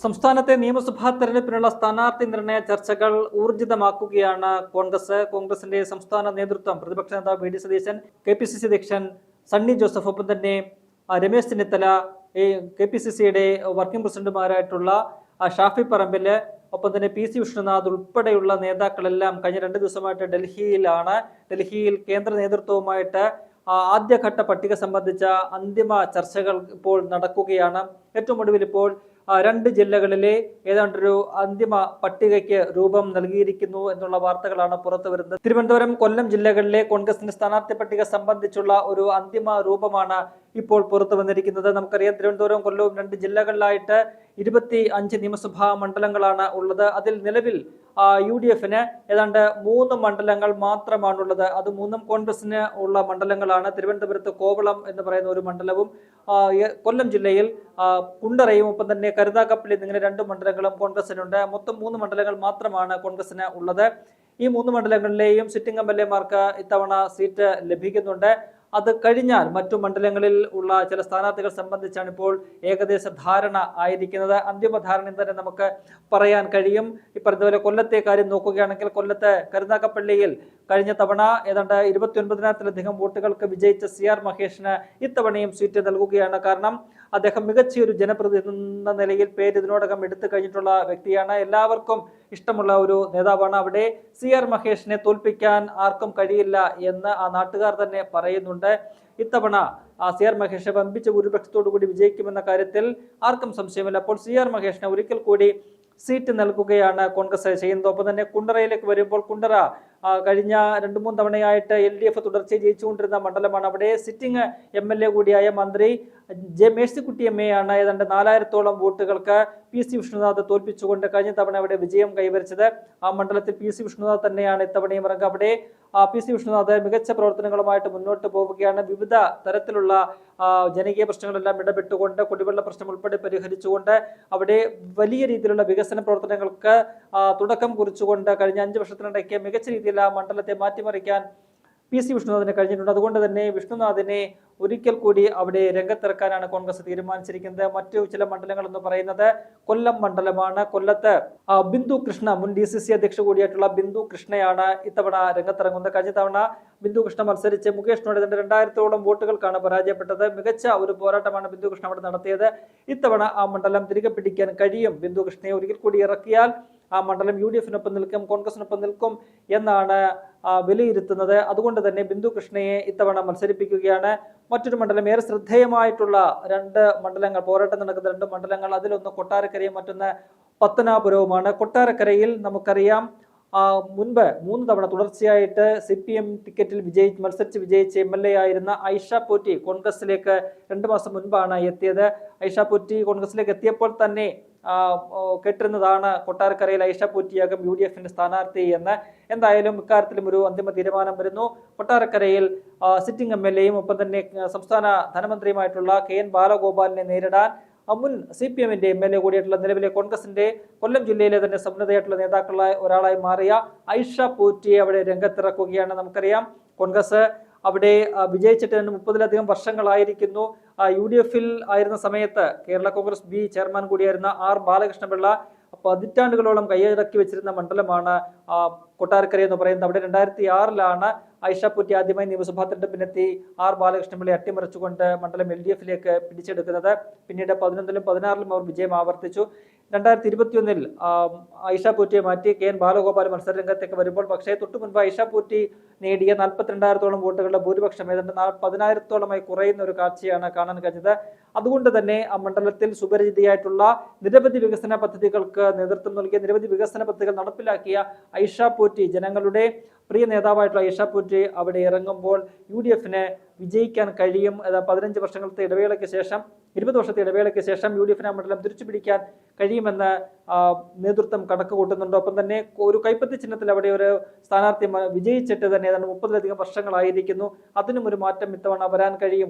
സംസ്ഥാനത്തെ നിയമസഭാ തെരഞ്ഞെടുപ്പിനുള്ള സ്ഥാനാർത്ഥി നിർണയ ചർച്ചകൾ ഊർജിതമാക്കുകയാണ് കോൺഗ്രസിന്റെ സംസ്ഥാന നേതൃത്വം. പ്രതിപക്ഷ നേതാവ് വി ഡി സതീശൻ, KPCC അധ്യക്ഷൻ സണ്ണി ജോസഫ്, ഒപ്പം തന്നെ രമേശ് ചെന്നിത്തല, KPCCയുടെ വർക്കിംഗ് പ്രസിഡന്റുമാരായിട്ടുള്ള ഷാഫി പറമ്പില്, ഒപ്പം തന്നെ PC വിഷ്ണുനാഥ് ഉൾപ്പെടെയുള്ള നേതാക്കളെല്ലാം കഴിഞ്ഞ 2 ദിവസമായിട്ട് ഡൽഹിയിലാണ്. ഡൽഹിയിൽ കേന്ദ്ര നേതൃത്വവുമായിട്ട് ആദ്യഘട്ട പട്ടിക സംബന്ധിച്ച അന്തിമ ചർച്ചകൾ ഇപ്പോൾ നടക്കുകയാണ്. ഏറ്റവും ഒടുവിൽ ഇപ്പോൾ 2 ജില്ലകളിലെ ഏതാണ്ടൊരു അന്തിമ പട്ടികയ്ക്ക് രൂപം നൽകിയിരിക്കുന്നു എന്നുള്ള വാർത്തകളാണ് പുറത്തു വരുന്നത്. തിരുവനന്തപുരം, കൊല്ലം ജില്ലകളിലെ കോൺഗ്രസിന്റെ സ്ഥാനാർത്ഥി പട്ടിക സംബന്ധിച്ചുള്ള ഒരു അന്തിമ രൂപമാണ് ഇപ്പോൾ പുറത്തു വന്നിരിക്കുന്നത്. നമുക്കറിയാം, തിരുവനന്തപുരം, കൊല്ലവും 2 ജില്ലകളിലായിട്ട് 25 നിയമസഭാ മണ്ഡലങ്ങളാണ് ഉള്ളത്. അതിൽ നിലവിൽ UDF-ന് ഏതാണ്ട് 3 മണ്ഡലങ്ങൾ മാത്രമാണുള്ളത്. അത് 3 കോൺഗ്രസിന് ഉള്ള മണ്ഡലങ്ങളാണ്. തിരുവനന്തപുരത്ത് കോവളം എന്ന് പറയുന്ന ഒരു മണ്ഡലവും, കൊല്ലം ജില്ലയിൽ കുണ്ടറയും, ഒപ്പം തന്നെ കരുനാഗപ്പള്ളി എന്നിങ്ങനെ 2 മണ്ഡലങ്ങളും കോൺഗ്രസിനുണ്ട്. മൊത്തം 3 മണ്ഡലങ്ങൾ മാത്രമാണ് കോൺഗ്രസിന് ഉള്ളത്. ഈ 3 മണ്ഡലങ്ങളിലെയും സിറ്റിംഗ് MLA-മാർക്ക് ഇത്തവണ സീറ്റ് ലഭിക്കുന്നുണ്ട്. അത് കഴിഞ്ഞാൽ മറ്റു മണ്ഡലങ്ങളിൽ ഉള്ള ചില സ്ഥാനാർത്ഥികൾ സംബന്ധിച്ചാണ് ഇപ്പോൾ ഏകദേശ ധാരണ ആയിരിക്കുന്നത്. അന്തിമ ധാരണ തന്നെ നമുക്ക് പറയാൻ കഴിയും. ഈ പറഞ്ഞതുപോലെ കൊല്ലത്തെ കാര്യം നോക്കുകയാണെങ്കിൽ, കൊല്ലത്ത് കരുനാഗപ്പള്ളിയിൽ കഴിഞ്ഞ തവണ ഏതാണ്ട് 29,000-ലധികം വോട്ടുകൾക്ക് വിജയിച്ച CR മഹേഷിന് ഇത്തവണയും സീറ്റ് നൽകുകയാണ്. കാരണം അദ്ദേഹം മികച്ചൊരു ജനപ്രതിനിധി എന്ന നിലയിൽ പേര് ഇതിനോടകം എടുത്തു കഴിഞ്ഞിട്ടുള്ള വ്യക്തിയാണ്. എല്ലാവർക്കും ഇഷ്ടമുള്ള ഒരു നേതാവാണ്. അവിടെ CR മഹേഷിനെ തോൽപ്പിക്കാൻ ആർക്കും കഴിയില്ല എന്ന് ആ നാട്ടുകാർ തന്നെ പറയുന്നുണ്ട്. ഇത്തവണ CR മഹേഷ് വമ്പിച്ച ഭൂരിപക്ഷത്തോടു കൂടി വിജയിക്കുമെന്ന കാര്യത്തിൽ ആർക്കും സംശയമില്ല. അപ്പോൾ CR മഹേഷിനെ ഒരിക്കൽ കൂടി സീറ്റ് നൽകുകയാണ് കോൺഗ്രസ് ചെയ്യുന്നത്. ഒപ്പം തന്നെ കുണ്ടറയിലേക്ക് വരുമ്പോൾ, കുണ്ടറ കഴിഞ്ഞ 2-3 തവണയായിട്ട് LDF തുടർച്ചയായി ജയിച്ചുകൊണ്ടിരുന്ന മണ്ഡലമാണ്. അവിടെ സിറ്റിംഗ് MLA കൂടിയായ മന്ത്രി J. മേഴ്സിക്കുട്ടിയമ്മയാണ് ഏതാണ്ട് 4000-ഓളം വോട്ടുകൾക്ക് PC വിഷ്ണുനാഥ് തോൽപ്പിച്ചുകൊണ്ട് കഴിഞ്ഞ തവണ അവിടെ വിജയം കൈവരിച്ചത്. ആ മണ്ഡലത്തിൽ PC വിഷ്ണുനാഥ് തന്നെയാണ് ഇത്തവണയും ഇറങ്ങുക. അവിടെ PC വിഷ്ണുനാഥ് മികച്ച പ്രവർത്തനങ്ങളുമായിട്ട് മുന്നോട്ട് പോവുകയാണ്. വിവിധ തരത്തിലുള്ള ജനകീയ പ്രശ്നങ്ങളെല്ലാം ഇടപെട്ടുകൊണ്ട്, കുടിവെള്ള പ്രശ്നം ഉൾപ്പെടെ പരിഹരിച്ചുകൊണ്ട്, അവിടെ വലിയ രീതിയിലുള്ള വികസന പ്രവർത്തനങ്ങൾക്ക് തുടക്കം കുറിച്ചുകൊണ്ട് കഴിഞ്ഞ 5 വർഷത്തിനിടയ്ക്ക് മികച്ച രീതിയിൽ ആ മണ്ഡലത്തെ മാറ്റിമറിക്കാൻ PC വിഷ്ണുനാഥിന് കഴിഞ്ഞിട്ടുണ്ട്. അതുകൊണ്ട് തന്നെ വിഷ്ണുനാഥിനെ ഒരിക്കൽ കൂടി അവിടെ രംഗത്തിറക്കാനാണ് കോൺഗ്രസ് തീരുമാനിച്ചിരിക്കുന്നത്. മറ്റു ചില മണ്ഡലങ്ങൾ എന്ന് പറയുന്നത് കൊല്ലം മണ്ഡലമാണ്. കൊല്ലത്ത് ബിന്ദു കൃഷ്ണ, മുൻ DCC അധ്യക്ഷ കൂടിയായിട്ടുള്ള ബിന്ദു കൃഷ്ണയാണ് ഇത്തവണ രംഗത്തിറങ്ങുന്നത്. കഴിഞ്ഞ തവണ ബിന്ദു കൃഷ്ണ മത്സരിച്ച് മുകേഷിനോട് 2000-ഓളം വോട്ടുകൾക്കാണ് പരാജയപ്പെട്ടത്. മികച്ച ഒരു പോരാട്ടമാണ് ബിന്ദു കൃഷ്ണ അവിടെ നടത്തിയത്. ഇത്തവണ ആ മണ്ഡലം തിരികെ പിടിക്കാൻ കഴിയും. ബിന്ദു കൃഷ്ണയെ ഒരിക്കൽ കൂടി ഇറക്കിയാൽ ആ മണ്ഡലം UDF-നൊപ്പം നിൽക്കും, കോൺഗ്രസിനൊപ്പം നിൽക്കും എന്നാണ് വിലയിരുത്തുന്നത്. അതുകൊണ്ട് തന്നെ ബിന്ദു കൃഷ്ണയെ ഇത്തവണ മത്സരിപ്പിക്കുകയാണ്. മറ്റൊരു മണ്ഡലം, ഏറെ ശ്രദ്ധേയമായിട്ടുള്ള 2 മണ്ഡലങ്ങൾ, പോരാട്ടം നടക്കുന്ന 2 മണ്ഡലങ്ങൾ, അതിലൊന്ന് കൊട്ടാരക്കരയും മറ്റൊന്ന് പത്തനാപുരവുമാണ്. കൊട്ടാരക്കരയിൽ നമുക്കറിയാം, മുൻപ് 3 തവണ തുടർച്ചയായിട്ട് CPM ടിക്കറ്റിൽ മത്സരിച്ച് വിജയിച്ച MLA ആയിരുന്ന ഐഷ പോറ്റി കോൺഗ്രസിലേക്ക് 2 മാസം മുൻപാണ് എത്തിയത്. ഐഷ പോറ്റി കോൺഗ്രസിലേക്ക് എത്തിയപ്പോൾ തന്നെ കേട്ടിരുന്നതാണ് കൊട്ടാരക്കരയിൽ ഐഷ പോറ്റിയാകും UDF-ന്റെ സ്ഥാനാർത്ഥി എന്ന്. എന്തായാലും ഇക്കാര്യത്തിലും ഒരു അന്തിമ തീരുമാനം വരുന്നു. കൊട്ടാരക്കരയിൽ സിറ്റിംഗ് MLA-യും ഒപ്പം തന്നെ സംസ്ഥാന ധനമന്ത്രിയുമായിട്ടുള്ള KN ബാലഗോപാലിനെ നേരിടാൻ മുൻ CPM-ന്റെ MLA കൂടിയായിട്ടുള്ള, നിലവിലെ കോൺഗ്രസിന്റെ കൊല്ലം ജില്ലയിലെ തന്നെ സമുന്നതയായിട്ടുള്ള നേതാക്കളായ ഒരാളായി മാറിയ ഐഷ പോറ്റിയെ അവിടെ രംഗത്തിറക്കുകയാണ്. നമുക്കറിയാം, കോൺഗ്രസ് അവിടെ വിജയിച്ചിട്ട് 30-ലധികം വർഷങ്ങളായിരിക്കുന്നു. UDF-ൽ ആയിരുന്ന സമയത്ത് കേരള കോൺഗ്രസ് B ചെയർമാൻ കൂടിയായിരുന്ന R ബാലകൃഷ്ണപിള്ള പതിറ്റാണ്ടുകളോളം കൈയടക്കി വെച്ചിരുന്ന മണ്ഡലമാണ് കൊട്ടാരക്കര എന്ന് പറയുന്നത്. അവിടെ 2006-ലാണ് ഐഷ പോറ്റി ആദ്യമായി നിയമസഭാ തെരഞ്ഞെടുപ്പിനെത്തി R ബാലകൃഷ്ണപിള്ളയെ അട്ടിമറിച്ചുകൊണ്ട് മണ്ഡലം LDF-ലേക്ക് പിടിച്ചെടുക്കുന്നത്. പിന്നീട് 2011-ലും 2016-ലും അവർ വിജയം ആവർത്തിച്ചു. 2021-ൽ ഐഷ പോറ്റിയെ മാറ്റി KN ബാലഗോപാൽ മത്സര രംഗത്തേക്ക് വരുമ്പോൾ, പക്ഷേ തൊട്ടു മുൻപ് ഐഷ പോറ്റി നേടിയ 42,000-ഓളം വോട്ടുകളുടെ ഭൂരിപക്ഷം ഏതാണ്ട് 10,000-ഓളമായി കുറയുന്ന ഒരു കാഴ്ചയാണ് കാണാൻ കഴിഞ്ഞത്. അതുകൊണ്ട് തന്നെ ആ മണ്ഡലത്തിൽ സുപരിചിതയായിട്ടുള്ള നിരവധി വികസന പദ്ധതികൾക്ക് നേതൃത്വം നൽകിയ, നിരവധി വികസന പദ്ധതികൾ നടപ്പിലാക്കിയ ഐഷ പോറ്റി, ജനങ്ങളുടെ പ്രിയ നേതാവായിട്ടുള്ള ഐഷ പോറ്റി അവിടെ ഇറങ്ങുമ്പോൾ UDF-ന് വിജയിക്കാൻ കഴിയും. 15 വർഷത്തെ ഇടവേളയ്ക്ക് ശേഷം, 20 വർഷത്തെ ഇടവേളയ്ക്ക് ശേഷം UDF-ന് ആ മണ്ഡലം തിരിച്ചു പിടിക്കാൻ കഴിയുമെന്ന് നേതൃത്വം കണക്ക് കൂട്ടുന്നുണ്ട്. ഒപ്പം തന്നെ ഒരു കൈപ്പത്തി ചിഹ്നത്തിൽ അവിടെ ഒരു സ്ഥാനാർത്ഥി വിജയിച്ചിട്ട് തന്നെ ഏതാണ്ട് 30-ലധികം വർഷങ്ങളായിരിക്കുന്നു. അതിനും ഒരു മാറ്റം ഇത്തവണ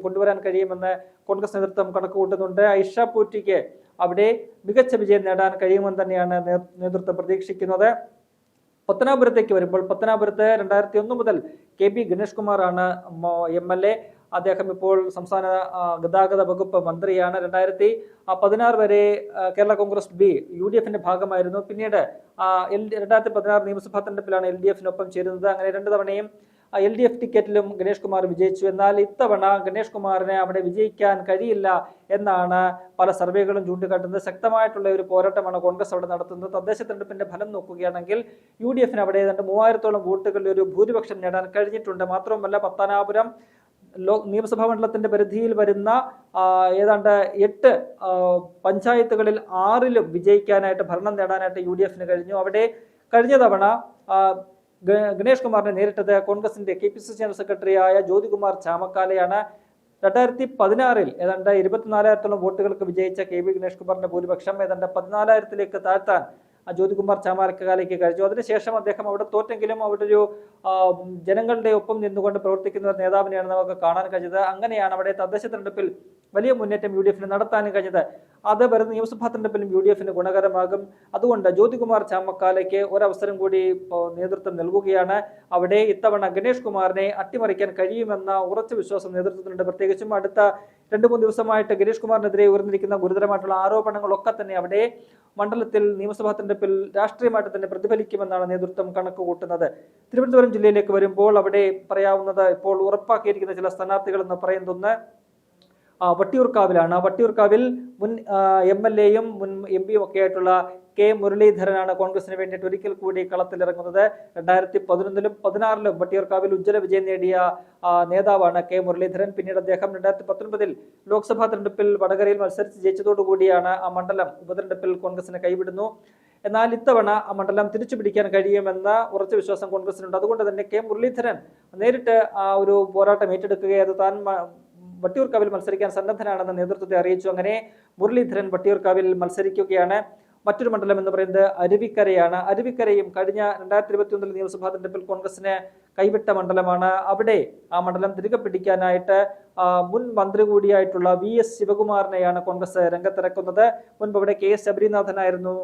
കൊണ്ടുവരാൻ കഴിയുമെന്ന് കോൺഗ്രസ് നേതൃത്വം കണക്ക് കൂട്ടുന്നുണ്ട്. ഐഷ പോറ്റിക്ക് അവിടെ മികച്ച വിജയം നേടാൻ കഴിയുമെന്ന് തന്നെയാണ് നേതൃത്വം പ്രതീക്ഷിക്കുന്നത്. പത്തനാപുരത്തേക്ക് വരുമ്പോൾ, പത്തനാപുരത്ത് 2001 മുതൽ KB ഗണേഷ് കുമാറാണ് MLA. അദ്ദേഹം ഇപ്പോൾ സംസ്ഥാന ഗതാഗത വകുപ്പ് മന്ത്രിയാണ്. 2016 വരെ കേരള കോൺഗ്രസ് ബി UDF ഭാഗമായിരുന്നു. പിന്നീട് 2016 നിയമസഭാ തെരഞ്ഞെടുപ്പിലാണ് LDF ചേരുന്നത്. അങ്ങനെ 2 തവണയും LDF ടിക്കറ്റിലും ഗണേഷ് കുമാർ വിജയിച്ചു. എന്നാൽ ഇത്തവണ ഗണേഷ് കുമാറിന് അവിടെ വിജയിക്കാൻ കഴിയില്ല എന്നാണ് പല സർവേകളും ചൂണ്ടിക്കാട്ടുന്നത്. ശക്തമായിട്ടുള്ള ഒരു പോരാട്ടമാണ് കോൺഗ്രസ് അവിടെ നടത്തുന്നത്. തദ്ദേശ തെരഞ്ഞെടുപ്പിന്റെ ഫലം നോക്കുകയാണെങ്കിൽ UDF അവിടെ ഏതാണ്ട് 3000-ഓളം വോട്ടുകളിൽ ഒരു ഭൂരിപക്ഷം നേടാൻ കഴിഞ്ഞിട്ടുണ്ട്. മാത്രമല്ല പത്തനാപുരം നിയമസഭാ മണ്ഡലത്തിന്റെ പരിധിയിൽ വരുന്ന ഏതാണ്ട് 8 പഞ്ചായത്തുകളിൽ 6-ലും വിജയിക്കാനായിട്ട്, ഭരണം നേടാനായിട്ട് UDF കഴിഞ്ഞു. അവിടെ കഴിഞ്ഞ തവണ ഗണേഷ് കുമാറിനെ നേരിട്ടത് കോൺഗ്രസിന്റെ KPCC ജനറൽ സെക്രട്ടറിയായ ജ്യോതികുമാർ ചാമക്കാലയാണ്. 2016 ഏതാണ്ട് 24,000-ഓളം വോട്ടുകൾക്ക് വിജയിച്ച KB ഗണേഷ് കുമാറിന്റെ ഭൂരിപക്ഷം ഏതാണ്ട് 14,000-ലേക്ക് താഴ്ത്താൻ ജ്യോതികുമാർ ചാമക്കാലയ്ക്ക് കഴിഞ്ഞു. അതിനുശേഷം അദ്ദേഹം അവിടെ തോറ്റെങ്കിലും അവിടെ ഒരു ജനങ്ങളുടെ ഒപ്പം നിന്നുകൊണ്ട് പ്രവർത്തിക്കുന്ന ഒരു നേതാവിനെയാണ് നമുക്ക് കാണാൻ കഴിഞ്ഞത്. അങ്ങനെയാണ് അവിടെ തദ്ദേശ തെരഞ്ഞെടുപ്പിൽ വലിയ മുന്നേറ്റം UDF നടത്താൻ കഴിഞ്ഞത്. അത് വരുന്ന നിയമസഭാ തെരഞ്ഞെടുപ്പിലും UDF ഗുണകരമാകും. അതുകൊണ്ട് ജ്യോതികുമാർ ചാമക്കാലയ്ക്ക് ഒരവസരം കൂടി നേതൃത്വം നൽകുകയാണ്. അവിടെ ഇത്തവണ ഗണേഷ് കുമാറിനെ അട്ടിമറിക്കാൻ കഴിയുമെന്ന ഉറച്ച വിശ്വാസം നേതൃത്വത്തിനുണ്ട്. പ്രത്യേകിച്ചും അടുത്ത 2-3 ദിവസമായിട്ട് ഗണേഷ് കുമാറിനെതിരെ ഉയർന്നിരിക്കുന്ന ഗുരുതരമായിട്ടുള്ള ആരോപണങ്ങളൊക്കെ തന്നെ അവിടെ മണ്ഡലത്തിൽ നിയമസഭാ തെരഞ്ഞെടുപ്പിൽ രാഷ്ട്രീയമായിട്ട് തന്നെ പ്രതിഫലിക്കുമെന്നാണ് നേതൃത്വം കണക്ക് കൂട്ടുന്നത്. തിരുവനന്തപുരം ജില്ലയിലേക്ക് വരുമ്പോൾ അവിടെ പറയാവുന്നത്, ഇപ്പോൾ ഉറപ്പാക്കിയിരിക്കുന്ന ചില സ്ഥാനാർത്ഥികൾ എന്ന് പറയുന്നത് വട്ടിയൂർക്കാവിലാണ്. വട്ടിയൂർക്കാവിൽ മുൻ MLA-യും മുൻ MP-യും ഒക്കെ ആയിട്ടുള്ള K. മുരളീധരനാണ് കോൺഗ്രസിന് വേണ്ടിയിട്ട് ഒരിക്കൽ കൂടി കളത്തിലിറങ്ങുന്നത്. 2011-ലും 2016-ലും വട്ടിയൂർക്കാവിൽ ഉജ്ജ്വല വിജയം നേടിയ നേതാവാണ് K. മുരളീധരൻ. പിന്നീട് അദ്ദേഹം 2019-ൽ ലോക്സഭാ തെരഞ്ഞെടുപ്പിൽ വടകരയിൽ മത്സരിച്ച് ജയിച്ചതോടുകൂടിയാണ് ആ മണ്ഡലം ഉപതെരഞ്ഞെടുപ്പിൽ കോൺഗ്രസിന് കൈവിടുന്നു. എന്നാൽ ഇത്തവണ ആ മണ്ഡലം തിരിച്ചു പിടിക്കാൻ കഴിയുമെന്ന ഉറച്ച വിശ്വാസം കോൺഗ്രസിനുണ്ട്. അതുകൊണ്ട് തന്നെ K. മുരളീധരൻ നേരിട്ട് ആ ഒരു പോരാട്ടം ഏറ്റെടുക്കുകയത് താൻ വട്ടിയൂർക്കാവിൽ മത്സരിക്കാൻ സന്നദ്ധനാണെന്ന് നേതൃത്വത്തെ അറിയിച്ചു. അങ്ങനെ മുരളീധരൻ വട്ടിയൂർക്കാവിൽ മത്സരിക്കുകയാണ്. മറ്റൊരു മണ്ഡലം എന്ന് പറയുന്നത് അരുവിക്കരയാണ്. അരുവിക്കരയും കഴിഞ്ഞ 2021 നിയമസഭാ തെരഞ്ഞെടുപ്പിൽ കോൺഗ്രസിന് കൈവിട്ട മണ്ഡലമാണ്. അവിടെ ആ മണ്ഡലം തിരികെ പിടിക്കാനായിട്ട് മുൻ മന്ത്രി കൂടിയായിട്ടുള്ള VS ശിവകുമാറിനെയാണ് കോൺഗ്രസ് രംഗത്തിറക്കുന്നത്. മുൻപ് അവിടെ KS ശബരിനാഥനായിരുന്നു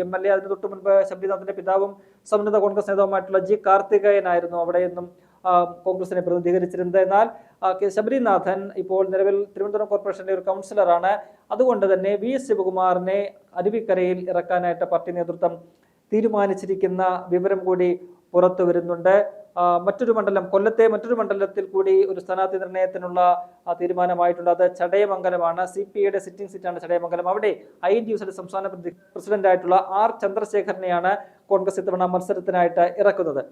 MLA. അതിന് തൊട്ട് മുൻപ് ശബരിനാഥന്റെ പിതാവും സമുന്നത കോൺഗ്രസ് നേതാവുമായിട്ടുള്ള G. കാർത്തികേയനായിരുന്നു അവിടെ നിന്നും കോൺഗ്രസിനെ പ്രതിനിധീകരിച്ചിരുന്നത്. എന്നാൽ ശബരിനാഥൻ ഇപ്പോൾ നിലവിൽ തിരുവനന്തപുരം കോർപ്പറേഷന്റെ ഒരു കൗൺസിലറാണ്. അതുകൊണ്ട് തന്നെ VS ശിവകുമാറിനെ അരുവിക്കരയിൽ ഇറക്കാനായിട്ട് പാർട്ടി നേതൃത്വം തീരുമാനിച്ചിരിക്കുന്ന വിവരം കൂടി പുറത്തു വരുന്നുണ്ട്. മറ്റൊരു മണ്ഡലം, കൊല്ലത്തെ മറ്റൊരു മണ്ഡലത്തിൽ കൂടി ഒരു സ്ഥാനാർത്ഥി നിർണയത്തിനുള്ള തീരുമാനമായിട്ടുണ്ട്. അത് ചടയമംഗലമാണ്. CPI-യുടെ സിറ്റിംഗ് സീറ്റാണ് ചടയമംഗലം. അവിടെ INTUസിന്റെ സംസ്ഥാന പ്രസിഡന്റായിട്ടുള്ള R. ചന്ദ്രശേഖരനെയാണ് കോൺഗ്രസ് ഇത്തവണ മത്സരത്തിനായിട്ട് ഇറക്കുന്നത്.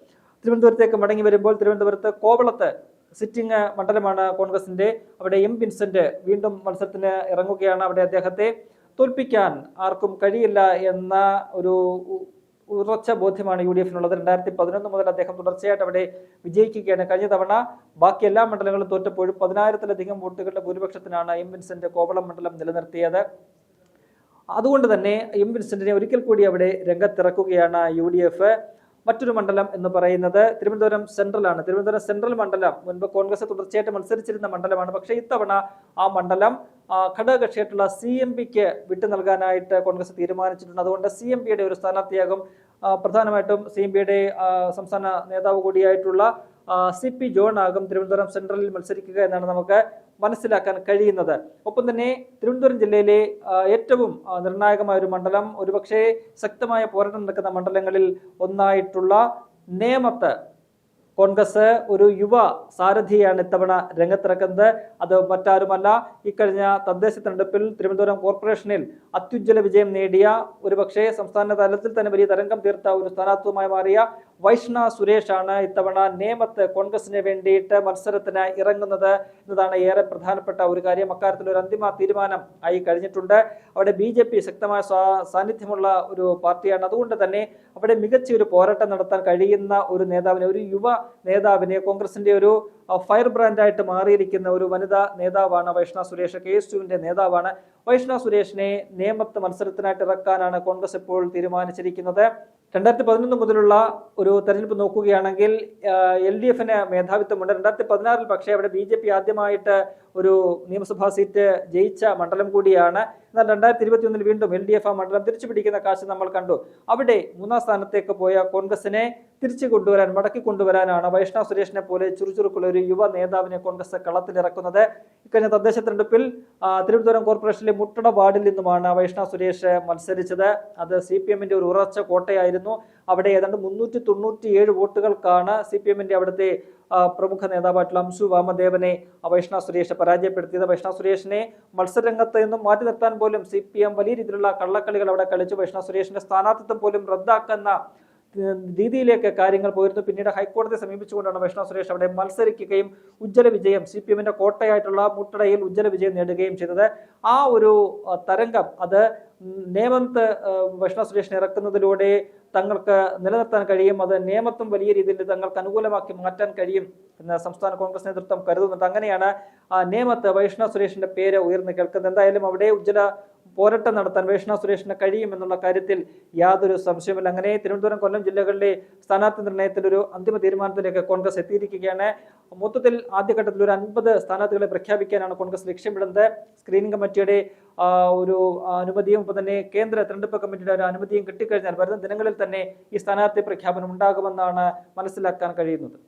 തിരുവനന്തപുരത്തേക്ക് മടങ്ങി വരുമ്പോൾ തിരുവനന്തപുരത്ത് കോവളത്ത് സിറ്റിംഗ് മണ്ഡലമാണ് കോൺഗ്രസിന്റെ. അവിടെ M. വിൻസെന്റ് വീണ്ടും മത്സരത്തിന് ഇറങ്ങുകയാണ്. അവിടെ അദ്ദേഹത്തെ തോൽപ്പിക്കാൻ ആർക്കും കഴിയില്ല എന്ന ഒരു ഉറച്ച ബോധ്യമാണ് UDF-നുള്ളത്. 2011 മുതൽ അദ്ദേഹം തുടർച്ചയായിട്ട് അവിടെ വിജയിക്കുകയാണ്. കഴിഞ്ഞ തവണ ബാക്കി എല്ലാ മണ്ഡലങ്ങളും തോറ്റപ്പോഴും 10,000-ലധികം വോട്ടുകളുടെ ഭൂരിപക്ഷത്തിനാണ് M. വിൻസെന്റ് കോവളം മണ്ഡലം നിലനിർത്തിയത്. അതുകൊണ്ട് തന്നെ M. വിൻസെന്റിനെ ഒരിക്കൽ കൂടി അവിടെ രംഗത്തിറക്കുകയാണ് UDF. മറ്റൊരു മണ്ഡലം എന്ന് പറയുന്നത് തിരുവനന്തപുരം സെൻട്രലാണ്. തിരുവനന്തപുരം സെൻട്രൽ മണ്ഡലം മുൻപ് കോൺഗ്രസ് തുടർച്ചയായിട്ട് മത്സരിച്ചിരുന്ന മണ്ഡലമാണ്. പക്ഷേ ഇത്തവണ ആ മണ്ഡലം ഘടകകക്ഷിയായിട്ടുള്ള CMPക്ക് വിട്ടു നൽകാനായിട്ട് കോൺഗ്രസ് തീരുമാനിച്ചിട്ടുണ്ട്. അതുകൊണ്ട് CMPയുടെ ഒരു സ്ഥാനാർത്ഥിയാകും പ്രധാനമായിട്ടും CMPയുടെ സംസ്ഥാന നേതാവ് കൂടിയായിട്ടുള്ള CP ജോൺ ആകും തിരുവനന്തപുരം സെൻട്രലിൽ മത്സരിക്കുക എന്നാണ് നമുക്ക് മനസ്സിലാക്കാൻ കഴിയുന്നത്. ഒപ്പം തന്നെ തിരുവനന്തപുരം ജില്ലയിലെ ഏറ്റവും നിർണായകമായ ഒരു മണ്ഡലം, ഒരുപക്ഷെ ശക്തമായ പോരാട്ടം നടക്കുന്ന മണ്ഡലങ്ങളിൽ ഒന്നായിട്ടുള്ള നേമത്ത് കോൺഗ്രസ് ഒരു യുവ സാരഥിയാണ് ഇത്തവണ രംഗത്തിറക്കുന്നത്. അത് മറ്റാരുമല്ല, ഇക്കഴിഞ്ഞ തദ്ദേശ തെരഞ്ഞെടുപ്പിൽ തിരുവനന്തപുരം കോർപ്പറേഷനിൽ അത്യുജ്വല വിജയം നേടിയ, ഒരുപക്ഷെ സംസ്ഥാന തലത്തിൽ തന്നെ വലിയ തരംഗം തീർത്ത ഒരു സ്ഥാനാർത്ഥിയുമായി മാറിയ വൈഷ്ണ സുരേഷാണ് ഇത്തവണ നേമത്ത് കോൺഗ്രസിന് വേണ്ടിയിട്ട് മത്സരത്തിന് ഇറങ്ങുന്നത് എന്നതാണ് ഏറെ പ്രധാനപ്പെട്ട ഒരു കാര്യം. അക്കാര്യത്തിൽ ഒരു അന്തിമ തീരുമാനം ആയി കഴിഞ്ഞിട്ടുണ്ട്. അവിടെ BJP ശക്തമായ സാന്നിധ്യമുള്ള ഒരു പാർട്ടിയാണ്. അതുകൊണ്ട് തന്നെ അവിടെ മികച്ച ഒരു പോരാട്ടം നടത്താൻ കഴിയുന്ന ഒരു നേതാവിനെ, ഒരു യുവ നേതാവിനെ, കോൺഗ്രസിന്റെ ഒരു ഫയർ ബ്രാൻഡായിട്ട് മാറിയിരിക്കുന്ന ഒരു വനിതാ നേതാവാണ് വൈഷ്ണ സുരേഷ്. KS2-വിന്റെ നേതാവാണ്. വൈഷ്ണ സുരേഷിനെ നേമത്ത് മത്സരത്തിനായിട്ട് ഇറക്കാനാണ് കോൺഗ്രസ് ഇപ്പോൾ തീരുമാനിച്ചിരിക്കുന്നത്. 2011 മുതലുള്ള ഒരു തെരഞ്ഞെടുപ്പ് നോക്കുകയാണെങ്കിൽ LDF-ന് മേധാവിത്വമുണ്ട്. 2016-ൽ പക്ഷേ അവിടെ BJP ആദ്യമായിട്ട് ഒരു നിയമസഭാ സീറ്റ് ജയിച്ച മണ്ഡലം കൂടിയാണ്. എന്നാൽ 2021 വീണ്ടും LDF ആ മണ്ഡലം തിരിച്ചു പിടിക്കുന്ന കാഴ്ച നമ്മൾ കണ്ടു. അവിടെ 3ാം സ്ഥാനത്തേക്ക് പോയ കോൺഗ്രസിനെ തിരിച്ചു കൊണ്ടുവരാൻ, മടക്കി കൊണ്ടുവരാനാണ് വൈഷ്ണവ് സുരേഷിനെ പോലെ ചുറുചുറുക്കുള്ള ഒരു യുവ നേതാവിനെ കോൺഗ്രസ് കളത്തിലിറക്കുന്നത്. ഇക്കഴിഞ്ഞ തദ്ദേശ തെരഞ്ഞെടുപ്പിൽ തിരുവനന്തപുരം കോർപ്പറേഷനിലെ മുട്ടട വാർഡിൽ നിന്നുമാണ് വൈഷ്ണവ് സുരേഷ് മത്സരിച്ചത്. അത് CPM-ന്റെ ഒരു ഉറച്ച കോട്ടയായിരുന്നു. അവിടെ ഏതാണ്ട് 397 വോട്ടുകൾക്കാണ് CPM-ന്റെ അവിടുത്തെ പ്രമുഖ നേതാവായിട്ടുള്ള അംശു വാമദേവനെ വൈഷ്ണവ് സുരേഷ് പരാജയപ്പെടുത്തിയത്. വൈഷ്ണവ് സുരേഷിനെ മത്സരരംഗത്ത് നിന്നും മാറ്റി നിർത്താൻ പോലും CPM വലിയ രീതിയിലുള്ള കള്ളക്കളികൾ അവിടെ കളിച്ചു. വൈഷ്ണവ് സുരേഷിന്റെ സ്ഥാനാർത്ഥിത്വം പോലും റദ്ദാക്കുന്ന രീതിയിലേക്ക് കാര്യങ്ങൾ പോയിരുന്നു. പിന്നീട് ഹൈക്കോടതിയെ സമീപിച്ചുകൊണ്ടാണ് വൈഷ്ണവ് സുരേഷ് അവിടെ മത്സരിക്കുകയും ഉജ്ജ്വല വിജയം, CPM-ന്റെ കോട്ടയായിട്ടുള്ള മുട്ടടയിൽ ഉജ്ജ്വല വിജയം നേടുകയും ചെയ്തത്. ആ ഒരു തരംഗം അത് നേമത്ത് വൈഷ്ണവ് സുരേഷിനെ ഇറക്കുന്നതിലൂടെ തങ്ങൾക്ക് നിലനിർത്താൻ കഴിയും. അത് നേമത്തും വലിയ രീതിയിൽ തങ്ങൾക്ക് അനുകൂലമാക്കി മാറ്റാൻ കഴിയും എന്ന് സംസ്ഥാന കോൺഗ്രസ് നേതൃത്വം കരുതുന്നുണ്ട്. അങ്ങനെയാണ് നേമത്ത് വൈഷ്ണവ് സുരേഷിന്റെ പേര് ഉയർന്നു കേൾക്കുന്നത്. എന്തായാലും അവിടെ ഉജ്ജ്വല പോരാട്ടം നടത്താൻ വൈഷ്ണവ് സുരേഷിന് കഴിയുമെന്നുള്ള കാര്യത്തിൽ യാതൊരു സംശയമില്ല. അങ്ങനെ തിരുവനന്തപുരം, കൊല്ലം ജില്ലകളിലെ സ്ഥാനാർത്ഥി നിർണയത്തിൽ ഒരു അന്തിമ തീരുമാനത്തിലേക്ക് കോൺഗ്രസ് എത്തിയിരിക്കുകയാണ്. മൊത്തത്തിൽ ആദ്യഘട്ടത്തിൽ ഒരു 50 സ്ഥാനാർത്ഥികളെ പ്രഖ്യാപിക്കാനാണ് കോൺഗ്രസ് ലക്ഷ്യമിടുന്നത്. സ്ക്രീനിംഗ് കമ്മിറ്റിയുടെ ഒരു അനുമതിയും ഒപ്പം തന്നെ കേന്ദ്ര തെരഞ്ഞെടുപ്പ് കമ്മിറ്റിയുടെ ഒരു അനുമതിയും കിട്ടിക്കഴിഞ്ഞാൽ വരുന്ന ദിനങ്ങളിൽ തന്നെ ഈ സ്ഥാനാർത്ഥി പ്രഖ്യാപനം ഉണ്ടാകുമെന്നാണ് മനസ്സിലാക്കാൻ കഴിയുന്നത്.